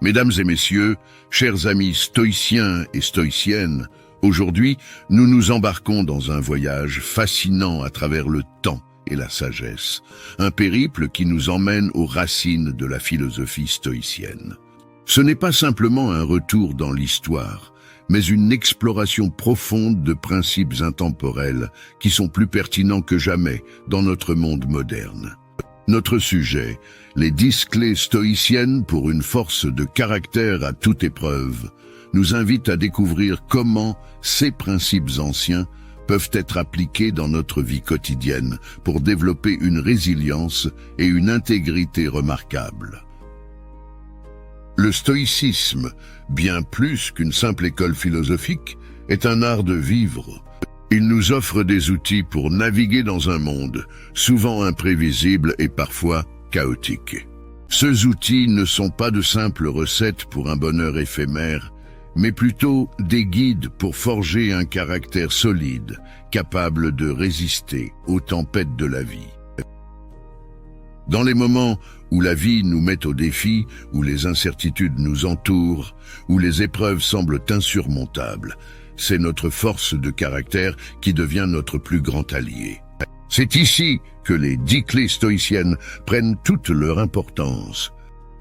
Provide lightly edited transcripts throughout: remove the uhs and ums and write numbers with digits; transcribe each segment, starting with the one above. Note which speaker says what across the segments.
Speaker 1: Mesdames et messieurs, chers amis stoïciens et stoïciennes, aujourd'hui, nous nous embarquons dans un voyage fascinant à travers le temps et la sagesse, un périple qui nous emmène aux racines de la philosophie stoïcienne. Ce n'est pas simplement un retour dans l'histoire, mais une exploration profonde de principes intemporels qui sont plus pertinents que jamais dans notre monde moderne. Notre sujet, les 10 clés stoïciennes pour une force de caractère à toute épreuve, nous invite à découvrir comment ces principes anciens peuvent être appliqués dans notre vie quotidienne pour développer une résilience et une intégrité remarquables. Le stoïcisme, bien plus qu'une simple école philosophique, est un art de vivre. Il nous offre des outils pour naviguer dans un monde, souvent imprévisible et parfois chaotique. Ces outils ne sont pas de simples recettes pour un bonheur éphémère, mais plutôt des guides pour forger un caractère solide, capable de résister aux tempêtes de la vie. Dans les moments où la vie nous met au défi, où les incertitudes nous entourent, où les épreuves semblent insurmontables, c'est notre force de caractère qui devient notre plus grand allié. C'est ici que les 10 clés stoïciennes prennent toute leur importance.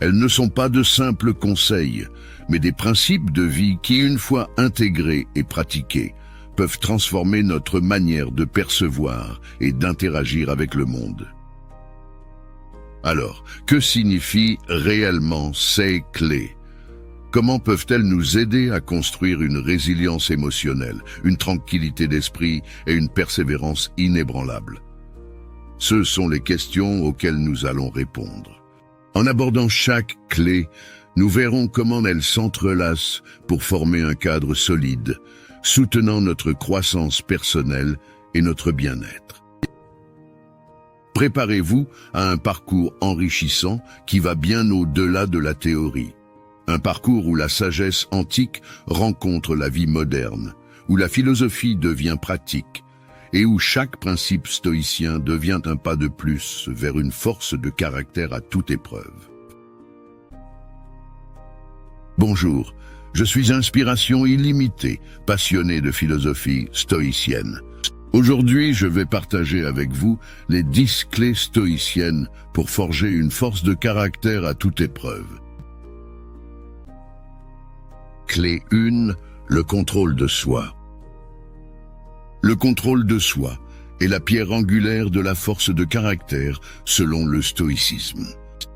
Speaker 1: Elles ne sont pas de simples conseils, mais des principes de vie qui, une fois intégrés et pratiqués, peuvent transformer notre manière de percevoir et d'interagir avec le monde. Alors, que signifient réellement ces clés ? Comment peuvent-elles nous aider à construire une résilience émotionnelle, une tranquillité d'esprit et une persévérance inébranlable? Ce sont les questions auxquelles nous allons répondre. En abordant chaque clé, nous verrons comment elles s'entrelacent pour former un cadre solide, soutenant notre croissance personnelle et notre bien-être. Préparez-vous à un parcours enrichissant qui va bien au-delà de la théorie. Un parcours où la sagesse antique rencontre la vie moderne, où la philosophie devient pratique, et où chaque principe stoïcien devient un pas de plus vers une force de caractère à toute épreuve. Bonjour, je suis Inspiration illimitée, passionné de philosophie stoïcienne. Aujourd'hui, je vais partager avec vous les 10 clés stoïciennes pour forger une force de caractère à toute épreuve. Clé 1, le contrôle de soi. Le contrôle de soi est la pierre angulaire de la force de caractère selon le stoïcisme.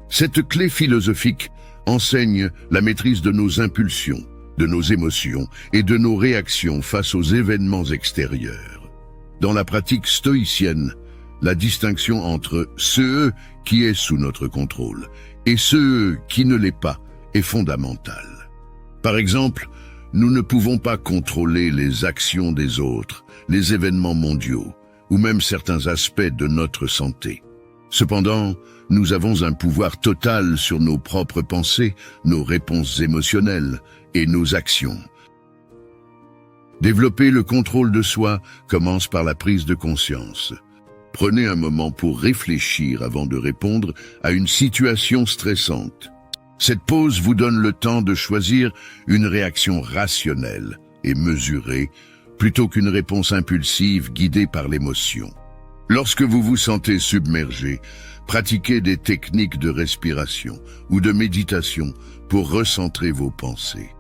Speaker 1: Cette clé philosophique enseigne la maîtrise de nos impulsions, de nos émotions et de nos réactions face aux événements extérieurs. Dans la pratique stoïcienne, la distinction entre ce qui est sous notre contrôle et ce qui ne l'est pas est fondamentale. Par exemple, nous ne pouvons pas contrôler les actions des autres, les événements mondiaux, ou même certains aspects de notre santé. Cependant, nous avons un pouvoir total sur nos propres pensées, nos réponses émotionnelles et nos actions. Développer le contrôle de soi commence par la prise de conscience. Prenez un moment pour réfléchir avant de répondre à une situation stressante. Cette pause vous donne le temps de choisir une réaction rationnelle et mesurée plutôt qu'une réponse impulsive guidée par l'émotion. Lorsque vous vous sentez submergé, pratiquez des techniques de respiration ou de méditation pour recentrer vos pensées.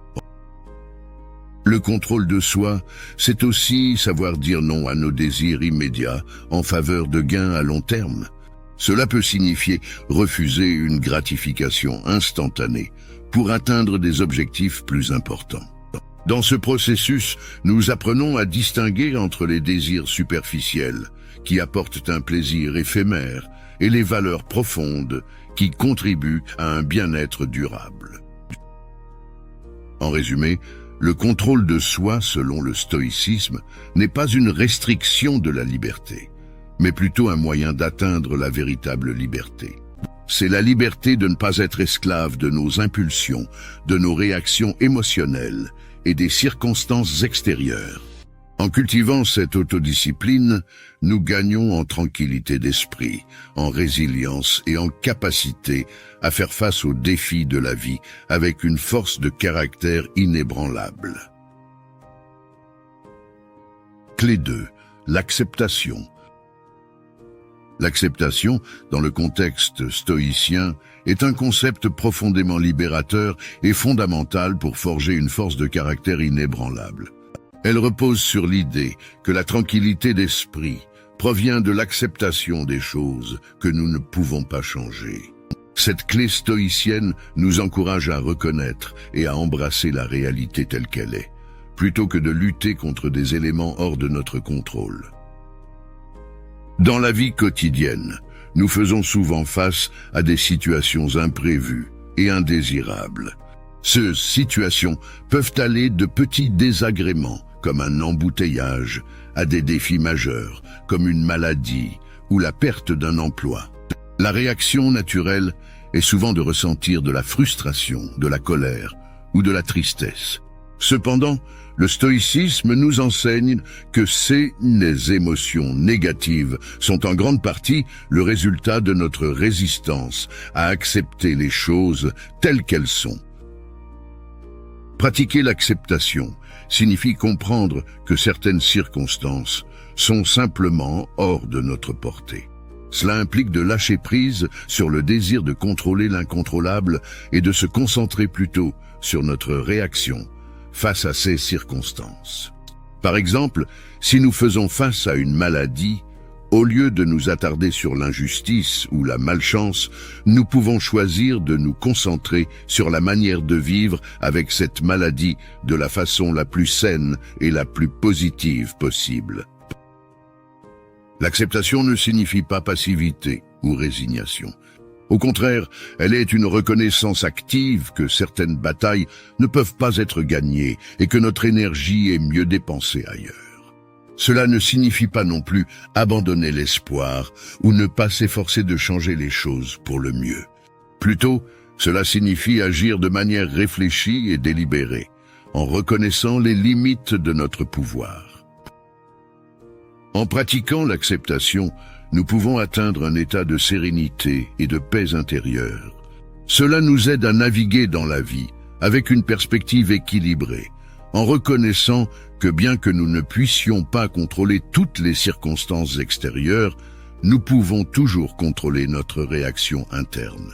Speaker 1: Le contrôle de soi, c'est aussi savoir dire non à nos désirs immédiats en faveur de gains à long terme. Cela peut signifier refuser une gratification instantanée pour atteindre des objectifs plus importants. Dans ce processus, nous apprenons à distinguer entre les désirs superficiels, qui apportent un plaisir éphémère, et les valeurs profondes, qui contribuent à un bien-être durable. En résumé, le contrôle de soi, selon le stoïcisme, n'est pas une restriction de la liberté, mais plutôt un moyen d'atteindre la véritable liberté. C'est la liberté de ne pas être esclave de nos impulsions, de nos réactions émotionnelles et des circonstances extérieures. En cultivant cette autodiscipline, nous gagnons en tranquillité d'esprit, en résilience et en capacité à faire face aux défis de la vie avec une force de caractère inébranlable. Clé 2. L'acceptation. L'acceptation, dans le contexte stoïcien, est un concept profondément libérateur et fondamental pour forger une force de caractère inébranlable. Elle repose sur l'idée que la tranquillité d'esprit provient de l'acceptation des choses que nous ne pouvons pas changer. Cette clé stoïcienne nous encourage à reconnaître et à embrasser la réalité telle qu'elle est, plutôt que de lutter contre des éléments hors de notre contrôle. Dans la vie quotidienne, nous faisons souvent face à des situations imprévues et indésirables. Ces situations peuvent aller de petits désagréments, comme un embouteillage, à des défis majeurs, comme une maladie ou la perte d'un emploi. La réaction naturelle est souvent de ressentir de la frustration, de la colère ou de la tristesse. Cependant, le stoïcisme nous enseigne que ces émotions négatives sont en grande partie le résultat de notre résistance à accepter les choses telles qu'elles sont. Pratiquer l'acceptation signifie comprendre que certaines circonstances sont simplement hors de notre portée. Cela implique de lâcher prise sur le désir de contrôler l'incontrôlable et de se concentrer plutôt sur notre réaction face à ces circonstances. Par exemple, si nous faisons face à une maladie, au lieu de nous attarder sur l'injustice ou la malchance, nous pouvons choisir de nous concentrer sur la manière de vivre avec cette maladie de la façon la plus saine et la plus positive possible. L'acceptation ne signifie pas passivité ou résignation. Au contraire, elle est une reconnaissance active que certaines batailles ne peuvent pas être gagnées et que notre énergie est mieux dépensée ailleurs. Cela ne signifie pas non plus abandonner l'espoir ou ne pas s'efforcer de changer les choses pour le mieux. Plutôt, cela signifie agir de manière réfléchie et délibérée, en reconnaissant les limites de notre pouvoir. En pratiquant l'acceptation, nous pouvons atteindre un état de sérénité et de paix intérieure. Cela nous aide à naviguer dans la vie avec une perspective équilibrée, en reconnaissant que bien que nous ne puissions pas contrôler toutes les circonstances extérieures, nous pouvons toujours contrôler notre réaction interne.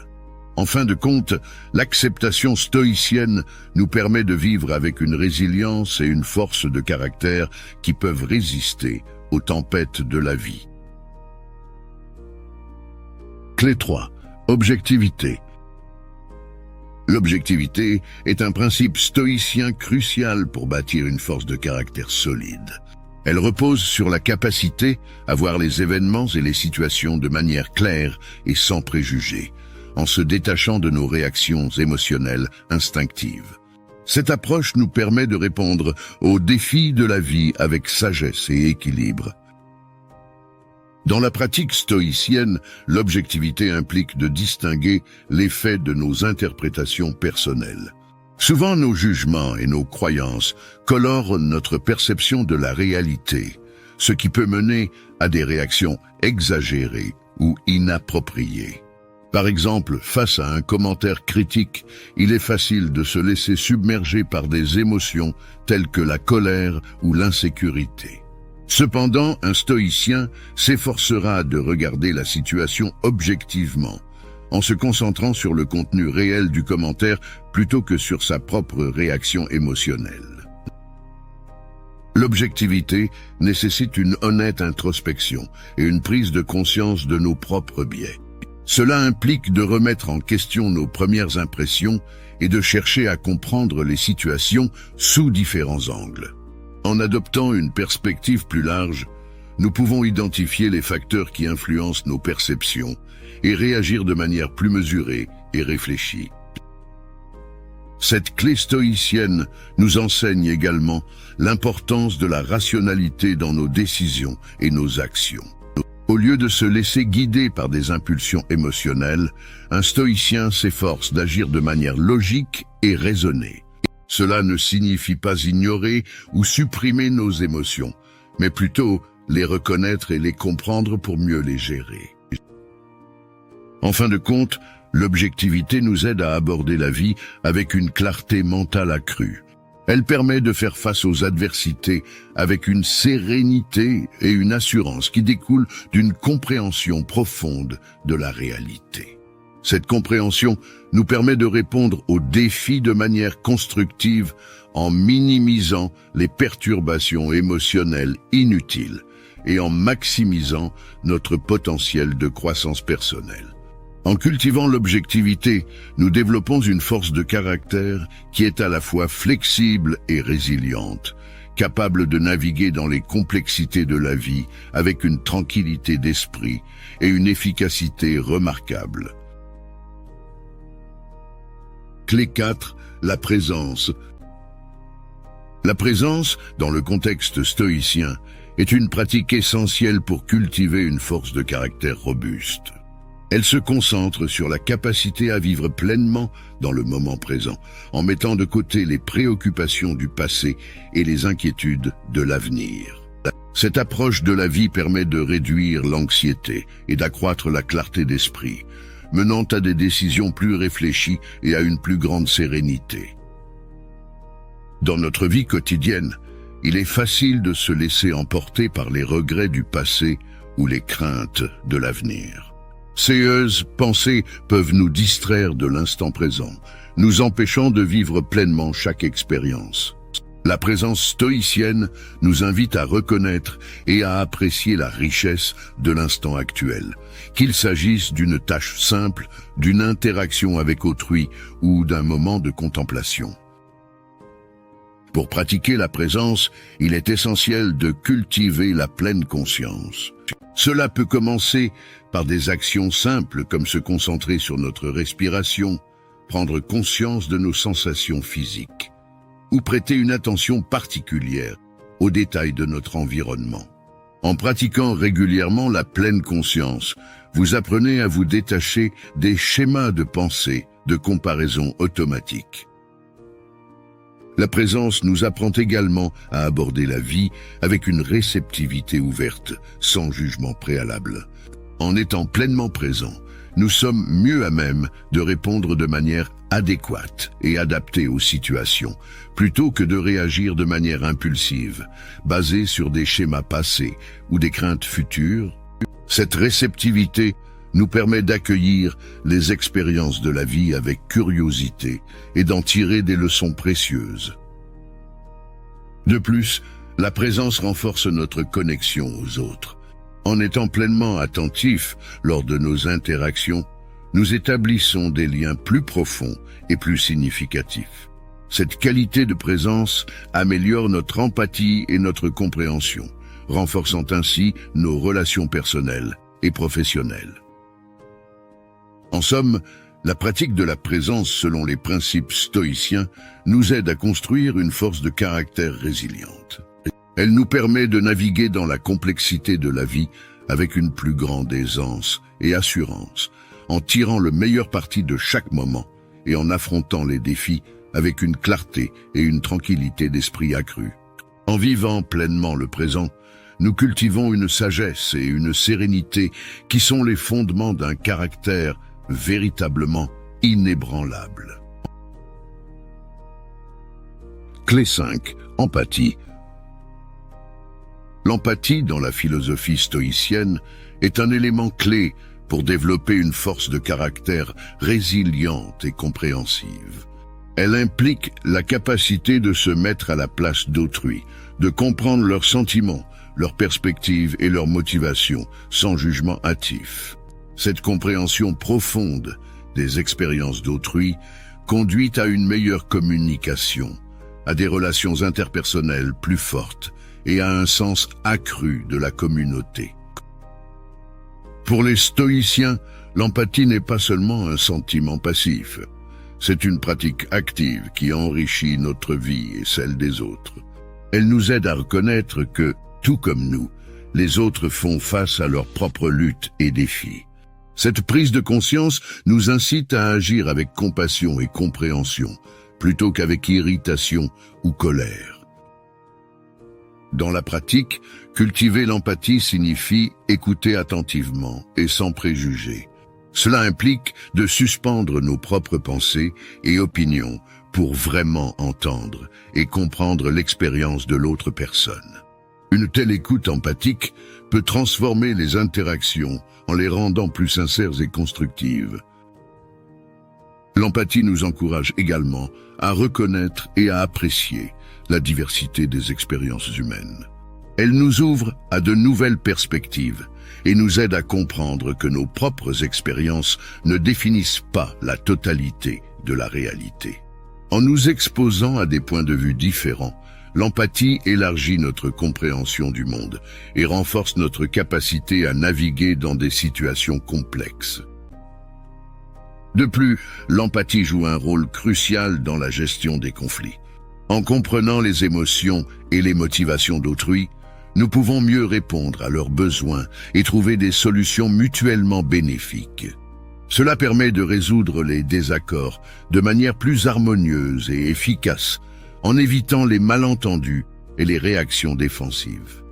Speaker 1: En fin de compte, l'acceptation stoïcienne nous permet de vivre avec une résilience et une force de caractère qui peuvent résister aux tempêtes de la vie. Clé 3. Objectivité. L'objectivité est un principe stoïcien crucial pour bâtir une force de caractère solide. Elle repose sur la capacité à voir les événements et les situations de manière claire et sans préjugés, en se détachant de nos réactions émotionnelles instinctives. Cette approche nous permet de répondre aux défis de la vie avec sagesse et équilibre. Dans la pratique stoïcienne, l'objectivité implique de distinguer les faits de nos interprétations personnelles. Souvent, nos jugements et nos croyances colorent notre perception de la réalité, ce qui peut mener à des réactions exagérées ou inappropriées. Par exemple, face à un commentaire critique, il est facile de se laisser submerger par des émotions telles que la colère ou l'insécurité. Cependant, un stoïcien s'efforcera de regarder la situation objectivement, en se concentrant sur le contenu réel du commentaire plutôt que sur sa propre réaction émotionnelle. L'objectivité nécessite une honnête introspection et une prise de conscience de nos propres biais. Cela implique de remettre en question nos premières impressions et de chercher à comprendre les situations sous différents angles. En adoptant une perspective plus large, nous pouvons identifier les facteurs qui influencent nos perceptions et réagir de manière plus mesurée et réfléchie. Cette clé stoïcienne nous enseigne également l'importance de la rationalité dans nos décisions et nos actions. Au lieu de se laisser guider par des impulsions émotionnelles, un stoïcien s'efforce d'agir de manière logique et raisonnée. Cela ne signifie pas ignorer ou supprimer nos émotions, mais plutôt les reconnaître et les comprendre pour mieux les gérer. En fin de compte, l'objectivité nous aide à aborder la vie avec une clarté mentale accrue. Elle permet de faire face aux adversités avec une sérénité et une assurance qui découlent d'une compréhension profonde de la réalité. Cette compréhension nous permet de répondre aux défis de manière constructive en minimisant les perturbations émotionnelles inutiles et en maximisant notre potentiel de croissance personnelle. En cultivant l'objectivité, nous développons une force de caractère qui est à la fois flexible et résiliente, capable de naviguer dans les complexités de la vie avec une tranquillité d'esprit et une efficacité remarquable. Clé 4, la présence. La présence, dans le contexte stoïcien, est une pratique essentielle pour cultiver une force de caractère robuste. Elle se concentre sur la capacité à vivre pleinement dans le moment présent, en mettant de côté les préoccupations du passé et les inquiétudes de l'avenir. Cette approche de la vie permet de réduire l'anxiété et d'accroître la clarté d'esprit, menant à des décisions plus réfléchies et à une plus grande sérénité. Dans notre vie quotidienne, il est facile de se laisser emporter par les regrets du passé ou les craintes de l'avenir. Ces pensées peuvent nous distraire de l'instant présent, nous empêchant de vivre pleinement chaque expérience. La présence stoïcienne nous invite à reconnaître et à apprécier la richesse de l'instant actuel, qu'il s'agisse d'une tâche simple, d'une interaction avec autrui ou d'un moment de contemplation. Pour pratiquer la présence, il est essentiel de cultiver la pleine conscience. Cela peut commencer par des actions simples comme se concentrer sur notre respiration, prendre conscience de nos sensations physiques, ou prêter une attention particulière aux détails de notre environnement. En pratiquant régulièrement la pleine conscience, vous apprenez à vous détacher des schémas de pensée, de comparaison automatique. La présence nous apprend également à aborder la vie avec une réceptivité ouverte, sans jugement préalable. En étant pleinement présents, nous sommes mieux à même de répondre de manière adéquate et adaptée aux situations, plutôt que de réagir de manière impulsive, basée sur des schémas passés ou des craintes futures. Cette réceptivité nous permet d'accueillir les expériences de la vie avec curiosité et d'en tirer des leçons précieuses. De plus, la présence renforce notre connexion aux autres. En étant pleinement attentifs lors de nos interactions, nous établissons des liens plus profonds et plus significatifs. Cette qualité de présence améliore notre empathie et notre compréhension, renforçant ainsi nos relations personnelles et professionnelles. En somme, la pratique de la présence selon les principes stoïciens nous aide à construire une force de caractère résiliente. Elle nous permet de naviguer dans la complexité de la vie avec une plus grande aisance et assurance, en tirant le meilleur parti de chaque moment et en affrontant les défis avec une clarté et une tranquillité d'esprit accrue. En vivant pleinement le présent, nous cultivons une sagesse et une sérénité qui sont les fondements d'un caractère véritablement inébranlable. Clé 5. Empathie. L'empathie dans la philosophie stoïcienne est un élément clé pour développer une force de caractère résiliente et compréhensive. Elle implique la capacité de se mettre à la place d'autrui, de comprendre leurs sentiments, leurs perspectives et leurs motivations sans jugement hâtif. Cette compréhension profonde des expériences d'autrui conduit à une meilleure communication, à des relations interpersonnelles plus fortes et à un sens accru de la communauté. Pour les stoïciens, l'empathie n'est pas seulement un sentiment passif. C'est une pratique active qui enrichit notre vie et celle des autres. Elle nous aide à reconnaître que, tout comme nous, les autres font face à leurs propres luttes et défis. Cette prise de conscience nous incite à agir avec compassion et compréhension, plutôt qu'avec irritation ou colère. Dans la pratique, cultiver l'empathie signifie écouter attentivement et sans préjugés. Cela implique de suspendre nos propres pensées et opinions pour vraiment entendre et comprendre l'expérience de l'autre personne. Une telle écoute empathique peut transformer les interactions en les rendant plus sincères et constructives. L'empathie nous encourage également à reconnaître et à apprécier la diversité des expériences humaines. Elle nous ouvre à de nouvelles perspectives et nous aide à comprendre que nos propres expériences ne définissent pas la totalité de la réalité. En nous exposant à des points de vue différents, l'empathie élargit notre compréhension du monde et renforce notre capacité à naviguer dans des situations complexes. De plus, l'empathie joue un rôle crucial dans la gestion des conflits. En comprenant les émotions et les motivations d'autrui, nous pouvons mieux répondre à leurs besoins et trouver des solutions mutuellement bénéfiques. Cela permet de résoudre les désaccords de manière plus harmonieuse et efficace, en évitant les malentendus et les réactions défensives.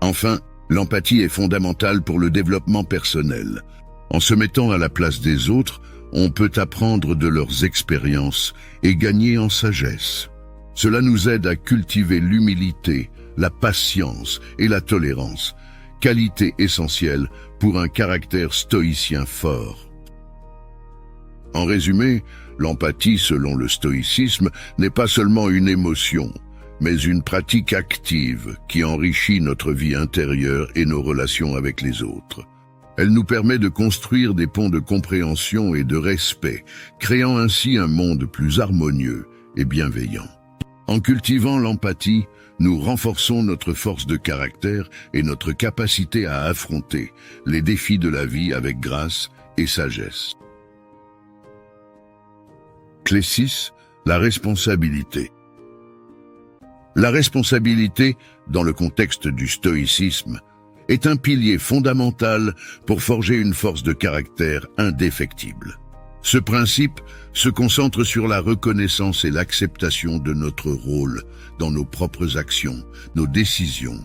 Speaker 1: Enfin, l'empathie est fondamentale pour le développement personnel. En se mettant à la place des autres, on peut apprendre de leurs expériences et gagner en sagesse. Cela nous aide à cultiver l'humilité, la patience et la tolérance, qualités essentielles pour un caractère stoïcien fort. En résumé, l'empathie, selon le stoïcisme, n'est pas seulement une émotion, mais une pratique active qui enrichit notre vie intérieure et nos relations avec les autres. Elle nous permet de construire des ponts de compréhension et de respect, créant ainsi un monde plus harmonieux et bienveillant. En cultivant l'empathie, nous renforçons notre force de caractère et notre capacité à affronter les défis de la vie avec grâce et sagesse. Clé 6, la responsabilité. La responsabilité, dans le contexte du stoïcisme, est un pilier fondamental pour forger une force de caractère indéfectible. Ce principe se concentre sur la reconnaissance et l'acceptation de notre rôle dans nos propres actions, nos décisions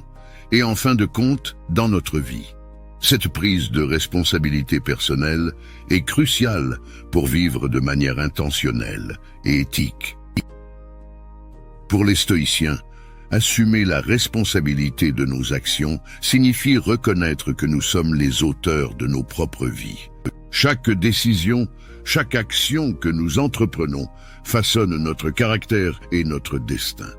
Speaker 1: et en fin de compte dans notre vie. Cette prise de responsabilité personnelle est cruciale pour vivre de manière intentionnelle et éthique. Pour les stoïciens, assumer la responsabilité de nos actions signifie reconnaître que nous sommes les auteurs de nos propres vies. Chaque décision, chaque action que nous entreprenons façonne notre caractère et notre destin.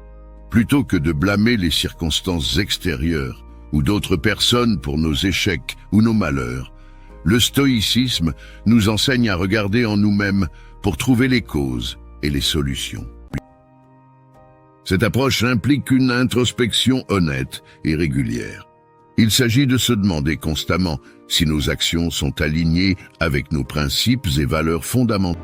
Speaker 1: Plutôt que de blâmer les circonstances extérieures ou d'autres personnes pour nos échecs ou nos malheurs, le stoïcisme nous enseigne à regarder en nous-mêmes pour trouver les causes et les solutions. Cette approche implique une introspection honnête et régulière. Il s'agit de se demander constamment si nos actions sont alignées avec nos principes et valeurs fondamentales.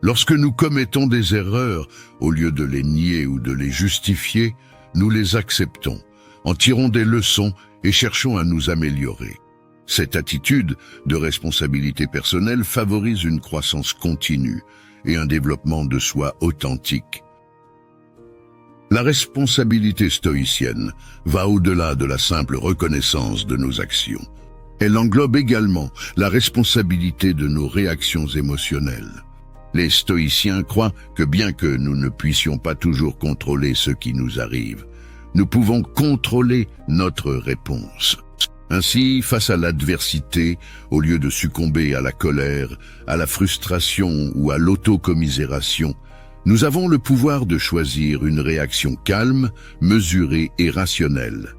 Speaker 1: Lorsque nous commettons des erreurs, au lieu de les nier ou de les justifier, nous les acceptons, en tirons des leçons et cherchons à nous améliorer. Cette attitude de responsabilité personnelle favorise une croissance continue et un développement de soi authentique. La responsabilité stoïcienne va au-delà de la simple reconnaissance de nos actions. Elle englobe également la responsabilité de nos réactions émotionnelles. Les stoïciens croient que bien que nous ne puissions pas toujours contrôler ce qui nous arrive, nous pouvons contrôler notre réponse. Ainsi, face à l'adversité, au lieu de succomber à la colère, à la frustration ou à l'autocommisération, nous avons le pouvoir de choisir une réaction calme, mesurée et rationnelle.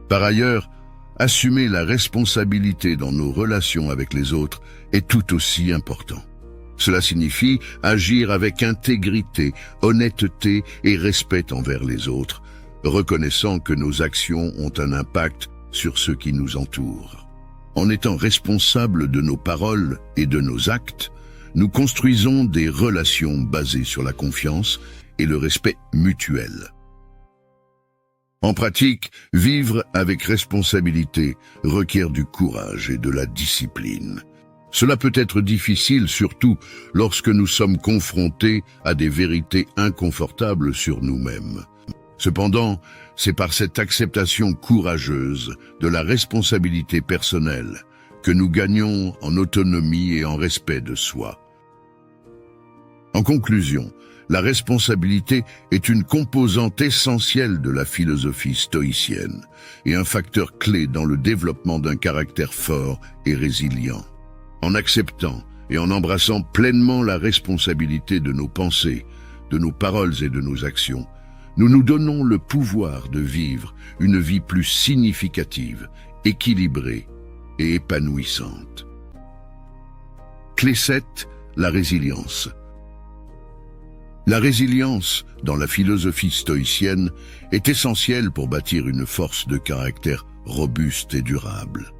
Speaker 1: Par ailleurs, assumer la responsabilité dans nos relations avec les autres est tout aussi important. Cela signifie agir avec intégrité, honnêteté et respect envers les autres, reconnaissant que nos actions ont un impact sur ceux qui nous entourent. En étant responsables de nos paroles et de nos actes, nous construisons des relations basées sur la confiance et le respect mutuel. En pratique, vivre avec responsabilité requiert du courage et de la discipline. Cela peut être difficile, surtout lorsque nous sommes confrontés à des vérités inconfortables sur nous-mêmes. Cependant, c'est par cette acceptation courageuse de la responsabilité personnelle que nous gagnons en autonomie et en respect de soi. En conclusion, la responsabilité est une composante essentielle de la philosophie stoïcienne et un facteur clé dans le développement d'un caractère fort et résilient. En acceptant et en embrassant pleinement la responsabilité de nos pensées, de nos paroles et de nos actions, nous nous donnons le pouvoir de vivre une vie plus significative, équilibrée et épanouissante. Clé 7, la résilience. La résilience, dans la philosophie stoïcienne, est essentielle pour bâtir une force de caractère robuste et durable.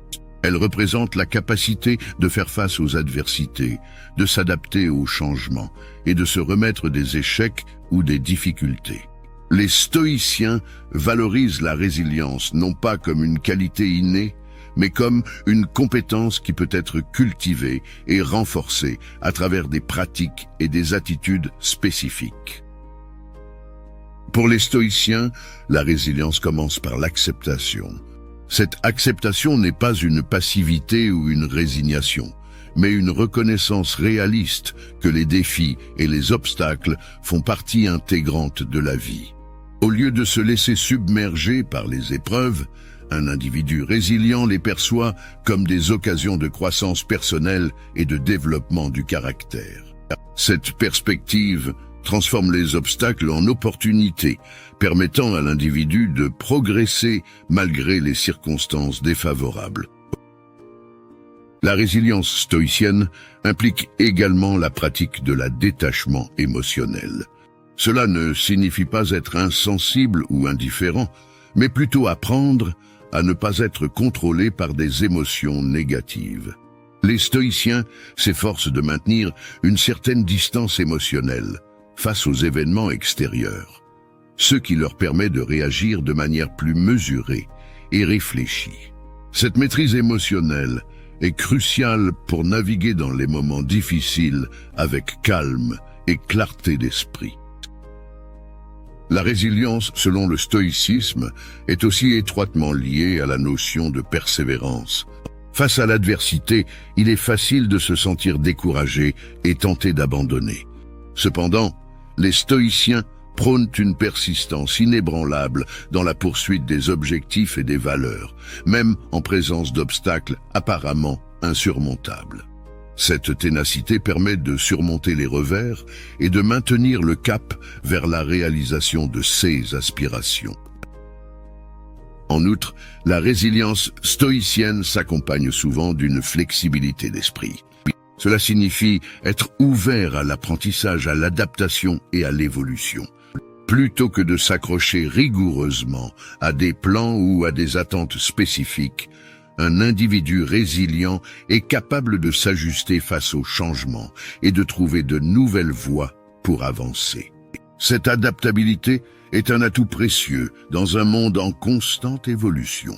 Speaker 1: Elle représente la capacité de faire face aux adversités, de s'adapter aux changements et de se remettre des échecs ou des difficultés. Les stoïciens valorisent la résilience non pas comme une qualité innée, mais comme une compétence qui peut être cultivée et renforcée à travers des pratiques et des attitudes spécifiques. Pour les stoïciens, la résilience commence par l'acceptation. Cette acceptation n'est pas une passivité ou une résignation, mais une reconnaissance réaliste que les défis et les obstacles font partie intégrante de la vie. Au lieu de se laisser submerger par les épreuves, un individu résilient les perçoit comme des occasions de croissance personnelle et de développement du caractère. Cette perspective transforme les obstacles en opportunités, permettant à l'individu de progresser malgré les circonstances défavorables. La résilience stoïcienne implique également la pratique de la détachement émotionnel. Cela ne signifie pas être insensible ou indifférent, mais plutôt apprendre à ne pas être contrôlé par des émotions négatives. Les stoïciens s'efforcent de maintenir une certaine distance émotionnelle face aux événements extérieurs, ce qui leur permet de réagir de manière plus mesurée et réfléchie. Cette maîtrise émotionnelle est cruciale pour naviguer dans les moments difficiles avec calme et clarté d'esprit. La résilience, selon le stoïcisme, est aussi étroitement liée à la notion de persévérance. Face à l'adversité, il est facile de se sentir découragé et tenté d'abandonner. Cependant, les stoïciens prônent une persistance inébranlable dans la poursuite des objectifs et des valeurs, même en présence d'obstacles apparemment insurmontables. Cette ténacité permet de surmonter les revers et de maintenir le cap vers la réalisation de ses aspirations. En outre, la résilience stoïcienne s'accompagne souvent d'une flexibilité d'esprit. Cela signifie être ouvert à l'apprentissage, à l'adaptation et à l'évolution. Plutôt que de s'accrocher rigoureusement à des plans ou à des attentes spécifiques, un individu résilient est capable de s'ajuster face aux changements et de trouver de nouvelles voies pour avancer. Cette adaptabilité est un atout précieux dans un monde en constante évolution.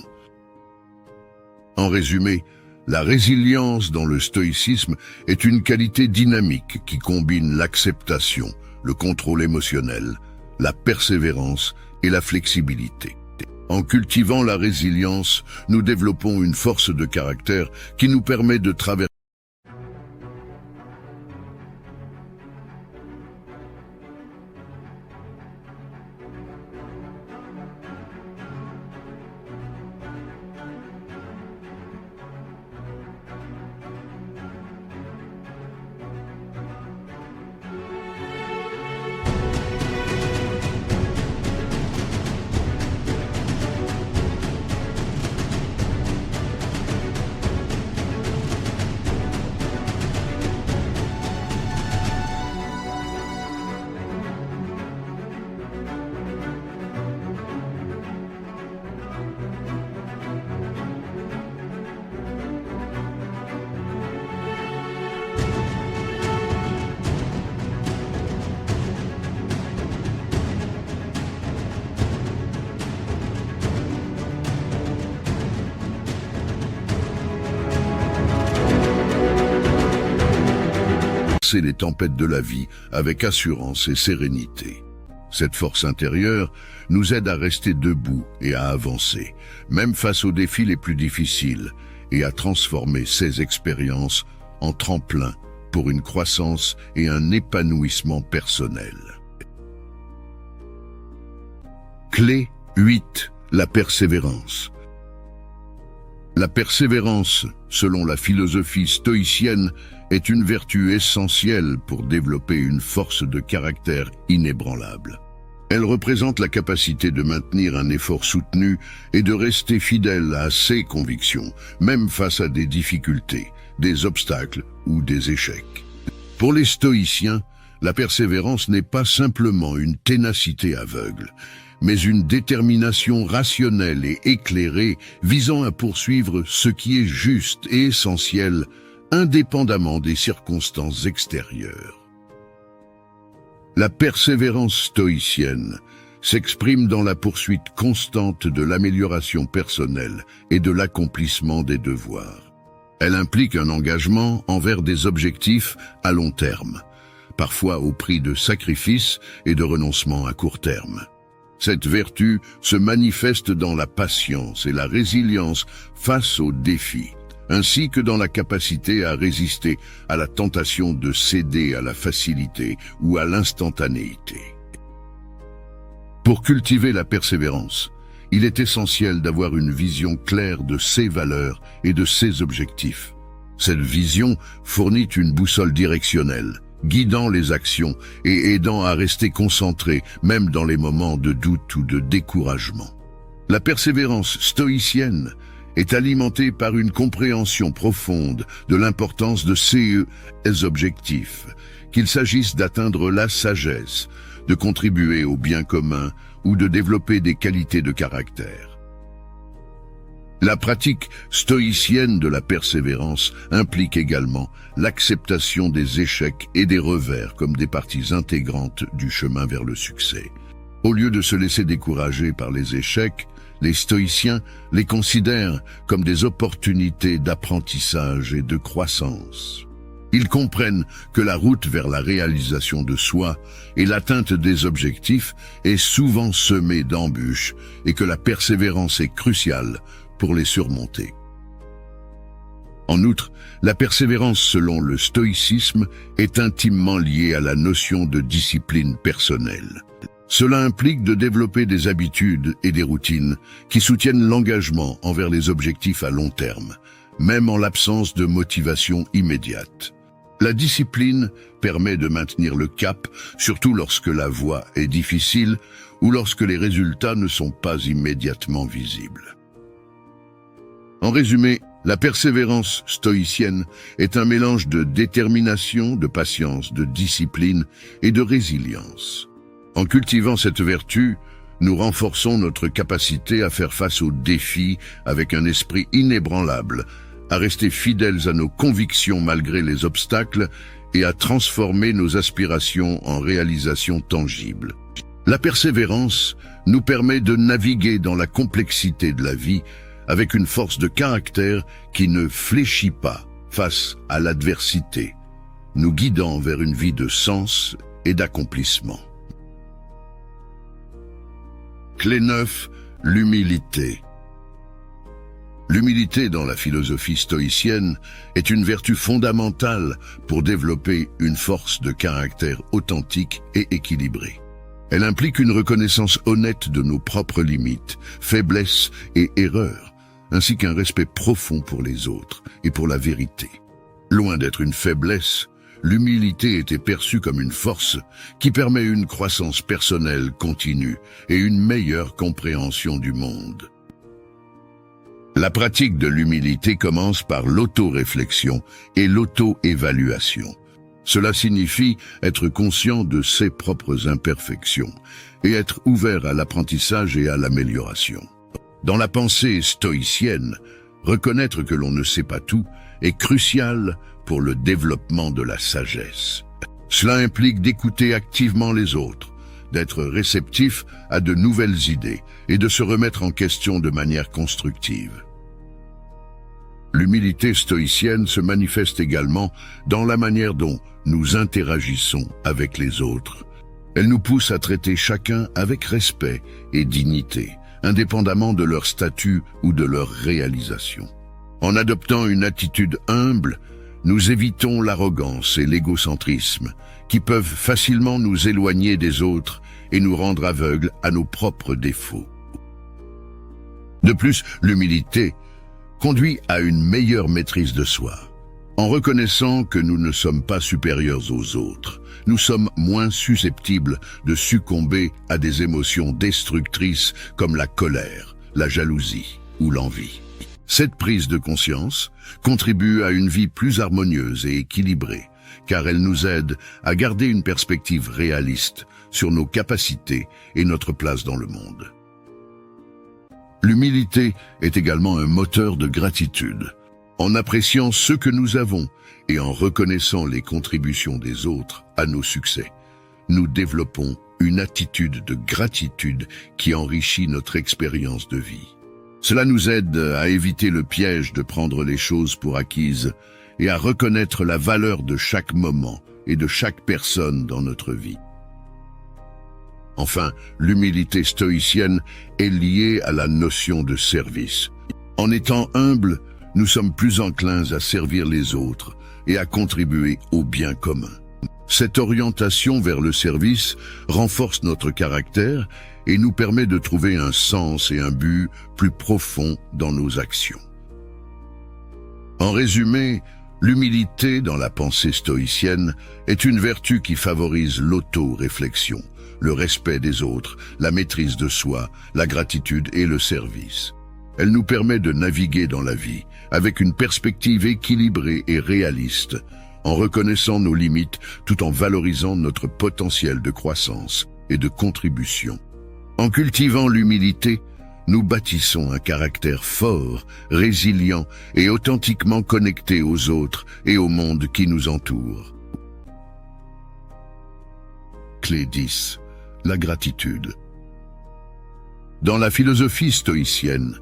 Speaker 1: En résumé, la résilience dans le stoïcisme est une qualité dynamique qui combine l'acceptation, le contrôle émotionnel, la persévérance et la flexibilité. En cultivant la résilience, nous développons une force de caractère qui nous permet de traverser traverser les tempêtes de la vie avec assurance et sérénité. Cette force intérieure nous aide à rester debout et à avancer, même face aux défis les plus difficiles, et à transformer ces expériences en tremplin pour une croissance et un épanouissement personnel. Clé 8. La persévérance. La persévérance, selon la philosophie stoïcienne, est une vertu essentielle pour développer une force de caractère inébranlable. Elle représente la capacité de maintenir un effort soutenu et de rester fidèle à ses convictions, même face à des difficultés, des obstacles ou des échecs. Pour les stoïciens, la persévérance n'est pas simplement une ténacité aveugle, mais une détermination rationnelle et éclairée visant à poursuivre ce qui est juste et essentiel, indépendamment des circonstances extérieures. La persévérance stoïcienne s'exprime dans la poursuite constante de l'amélioration personnelle et de l'accomplissement des devoirs. Elle implique un engagement envers des objectifs à long terme, parfois au prix de sacrifices et de renoncements à court terme. Cette vertu se manifeste dans la patience et la résilience face aux défis, ainsi que dans la capacité à résister à la tentation de céder à la facilité ou à l'instantanéité. Pour cultiver la persévérance, il est essentiel d'avoir une vision claire de ses valeurs et de ses objectifs. Cette vision fournit une boussole directionnelle, guidant les actions et aidant à rester concentré, même dans les moments de doute ou de découragement. La persévérance stoïcienne est alimentée par une compréhension profonde de l'importance de ces objectifs, qu'il s'agisse d'atteindre la sagesse, de contribuer au bien commun ou de développer des qualités de caractère. La pratique stoïcienne de la persévérance implique également l'acceptation des échecs et des revers comme des parties intégrantes du chemin vers le succès. Au lieu de se laisser décourager par les échecs, les stoïciens les considèrent comme des opportunités d'apprentissage et de croissance. Ils comprennent que la route vers la réalisation de soi et l'atteinte des objectifs est souvent semée d'embûches et que la persévérance est cruciale pour les surmonter. En outre, la persévérance selon le stoïcisme est intimement liée à la notion de discipline personnelle. Cela implique de développer des habitudes et des routines qui soutiennent l'engagement envers les objectifs à long terme, même en l'absence de motivation immédiate. La discipline permet de maintenir le cap, surtout lorsque la voie est difficile ou lorsque les résultats ne sont pas immédiatement visibles. En résumé, la persévérance stoïcienne est un mélange de détermination, de patience, de discipline et de résilience. En cultivant cette vertu, nous renforçons notre capacité à faire face aux défis avec un esprit inébranlable, à rester fidèles à nos convictions malgré les obstacles et à transformer nos aspirations en réalisations tangibles. La persévérance nous permet de naviguer dans la complexité de la vie avec une force de caractère qui ne fléchit pas face à l'adversité, nous guidant vers une vie de sens et d'accomplissement. Clé 9, l'humilité. L'humilité dans la philosophie stoïcienne est une vertu fondamentale pour développer une force de caractère authentique et équilibrée. Elle implique une reconnaissance honnête de nos propres limites, faiblesses et erreurs, ainsi qu'un respect profond pour les autres et pour la vérité. Loin d'être une faiblesse, l'humilité était perçue comme une force qui permet une croissance personnelle continue et une meilleure compréhension du monde. La pratique de l'humilité commence par l'auto-réflexion et l'auto-évaluation. Cela signifie être conscient de ses propres imperfections et être ouvert à l'apprentissage et à l'amélioration. Dans la pensée stoïcienne, reconnaître que l'on ne sait pas tout est crucial pour le développement de la sagesse. Cela implique d'écouter activement les autres, d'être réceptif à de nouvelles idées et de se remettre en question de manière constructive. L'humilité stoïcienne se manifeste également dans la manière dont nous interagissons avec les autres. Elle nous pousse à traiter chacun avec respect et dignité, indépendamment de leur statut ou de leur réalisation. En adoptant une attitude humble, nous évitons l'arrogance et l'égocentrisme, qui peuvent facilement nous éloigner des autres et nous rendre aveugles à nos propres défauts. De plus, l'humilité conduit à une meilleure maîtrise de soi. En reconnaissant que nous ne sommes pas supérieurs aux autres, nous sommes moins susceptibles de succomber à des émotions destructrices comme la colère, la jalousie ou l'envie. Cette prise de conscience contribue à une vie plus harmonieuse et équilibrée, car elle nous aide à garder une perspective réaliste sur nos capacités et notre place dans le monde. L'humilité est également un moteur de gratitude. En appréciant ce que nous avons et en reconnaissant les contributions des autres à nos succès, nous développons une attitude de gratitude qui enrichit notre expérience de vie. Cela nous aide à éviter le piège de prendre les choses pour acquises et à reconnaître la valeur de chaque moment et de chaque personne dans notre vie. Enfin, l'humilité stoïcienne est liée à la notion de service. En étant humble, nous sommes plus enclins à servir les autres et à contribuer au bien commun. Cette orientation vers le service renforce notre caractère et nous permet de trouver un sens et un but plus profond dans nos actions. En résumé, l'humilité dans la pensée stoïcienne est une vertu qui favorise l'auto-réflexion, le respect des autres, la maîtrise de soi, la gratitude et le service. Elle nous permet de naviguer dans la vie avec une perspective équilibrée et réaliste, en reconnaissant nos limites tout en valorisant notre potentiel de croissance et de contribution. En cultivant l'humilité, nous bâtissons un caractère fort, résilient et authentiquement connecté aux autres et au monde qui nous entoure. Clé 10. La gratitude. Dans la philosophie stoïcienne,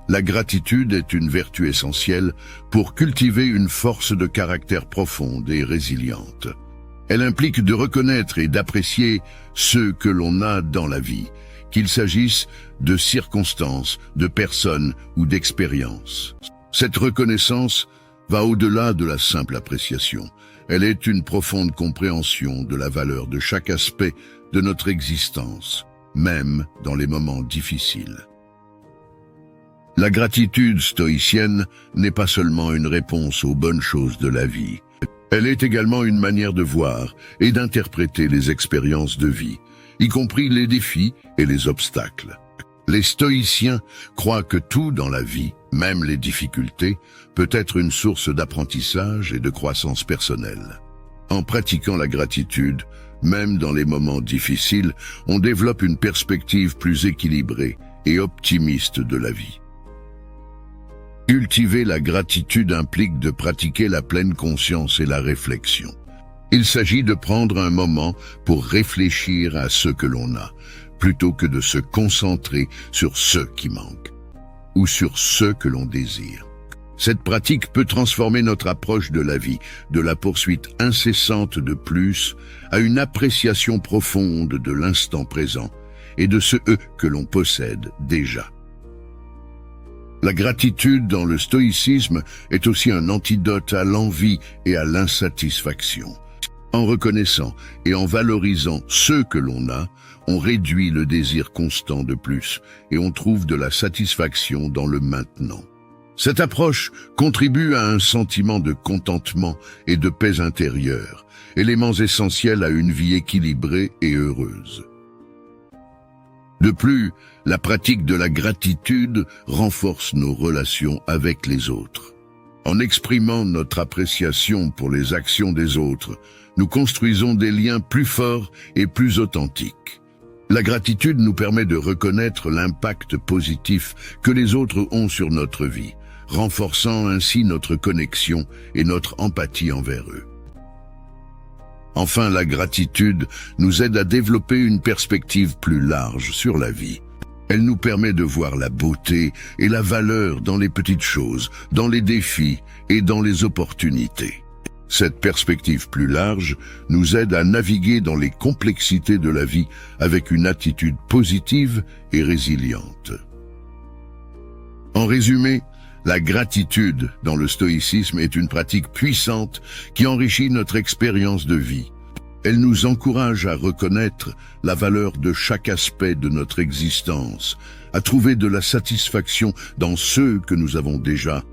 Speaker 1: la gratitude est une vertu essentielle pour cultiver une force de caractère profonde et résiliente. Elle implique de reconnaître et d'apprécier ce que l'on a dans la vie, qu'il s'agisse de circonstances, de personnes ou d'expériences. Cette reconnaissance va au-delà de la simple appréciation. Elle est une profonde compréhension de la valeur de chaque aspect de notre existence, même dans les moments difficiles. La gratitude stoïcienne n'est pas seulement une réponse aux bonnes choses de la vie. Elle est également une manière de voir et d'interpréter les expériences de vie, y compris les défis et les obstacles. Les stoïciens croient que tout dans la vie, même les difficultés, peut être une source d'apprentissage et de croissance personnelle. En pratiquant la gratitude, même dans les moments difficiles, on développe une perspective plus équilibrée et optimiste de la vie. Cultiver la gratitude implique de pratiquer la pleine conscience et la réflexion. Il s'agit de prendre un moment pour réfléchir à ce que l'on a, plutôt que de se concentrer sur ce qui manque, ou sur ce que l'on désire. Cette pratique peut transformer notre approche de la vie, de la poursuite incessante de plus, à une appréciation profonde de l'instant présent et de ce que l'on possède déjà. La gratitude dans le stoïcisme est aussi un antidote à l'envie et à l'insatisfaction. En reconnaissant et en valorisant ce que l'on a, on réduit le désir constant de plus et on trouve de la satisfaction dans le maintenant. Cette approche contribue à un sentiment de contentement et de paix intérieure, éléments essentiels à une vie équilibrée et heureuse. De plus, la pratique de la gratitude renforce nos relations avec les autres. En exprimant notre appréciation pour les actions des autres, nous construisons des liens plus forts et plus authentiques. La gratitude nous permet de reconnaître l'impact positif que les autres ont sur notre vie, renforçant ainsi notre connexion et notre empathie envers eux. Enfin, la gratitude nous aide à développer une perspective plus large sur la vie. Elle nous permet de voir la beauté et la valeur dans les petites choses, dans les défis et dans les opportunités. Cette perspective plus large nous aide à naviguer dans les complexités de la vie avec une attitude positive et résiliente. En résumé, la gratitude dans le stoïcisme est une pratique puissante qui enrichit notre expérience de vie. Elle nous encourage à reconnaître la valeur de chaque aspect de notre existence, à trouver de la satisfaction dans ceux que nous avons déjà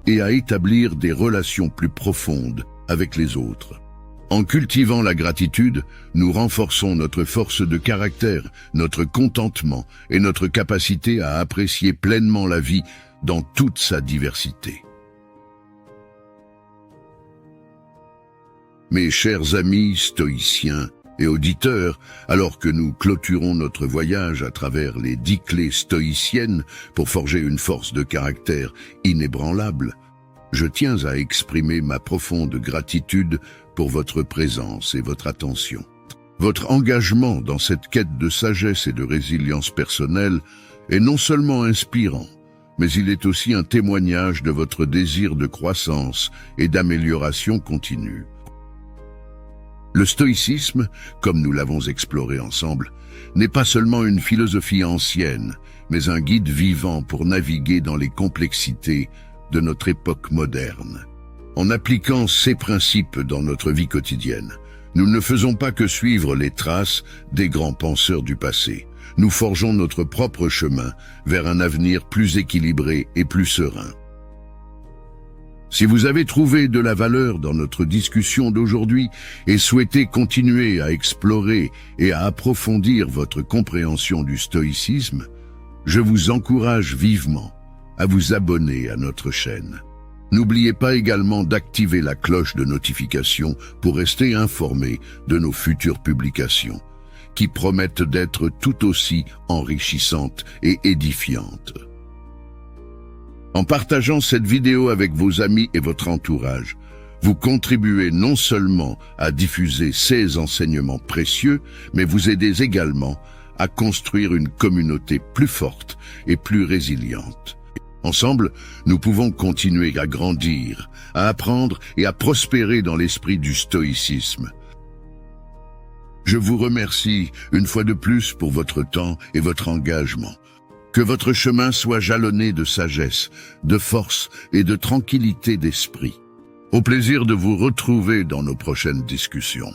Speaker 1: et à établir des relations plus profondes avec les autres. En cultivant la gratitude, nous renforçons notre force de caractère, notre contentement et notre capacité à apprécier pleinement la vie dans toute sa diversité. Mes chers amis stoïciens et auditeurs, alors que nous clôturons notre voyage à travers les 10 clés stoïciennes pour forger une force de caractère inébranlable, je tiens à exprimer ma profonde gratitude pour votre présence et votre attention. Votre engagement dans cette quête de sagesse et de résilience personnelle est non seulement inspirant, mais il est aussi un témoignage de votre désir de croissance et d'amélioration continue. Le stoïcisme, comme nous l'avons exploré ensemble, n'est pas seulement une philosophie ancienne, mais un guide vivant pour naviguer dans les complexités de notre époque moderne. En appliquant ces principes dans notre vie quotidienne, nous ne faisons pas que suivre les traces des grands penseurs du passé. Nous forgeons notre propre chemin vers un avenir plus équilibré et plus serein. Si vous avez trouvé de la valeur dans notre discussion d'aujourd'hui et souhaitez continuer à explorer et à approfondir votre compréhension du stoïcisme, je vous encourage vivement à vous abonner à notre chaîne. N'oubliez pas également d'activer la cloche de notification pour rester informé de nos futures publications, qui promettent d'être tout aussi enrichissantes et édifiantes. En partageant cette vidéo avec vos amis et votre entourage, vous contribuez non seulement à diffuser ces enseignements précieux, mais vous aidez également à construire une communauté plus forte et plus résiliente. Ensemble, nous pouvons continuer à grandir, à apprendre et à prospérer dans l'esprit du stoïcisme. Je vous remercie une fois de plus pour votre temps et votre engagement. Que votre chemin soit jalonné de sagesse, de force et de tranquillité d'esprit. Au plaisir de vous retrouver dans nos prochaines discussions.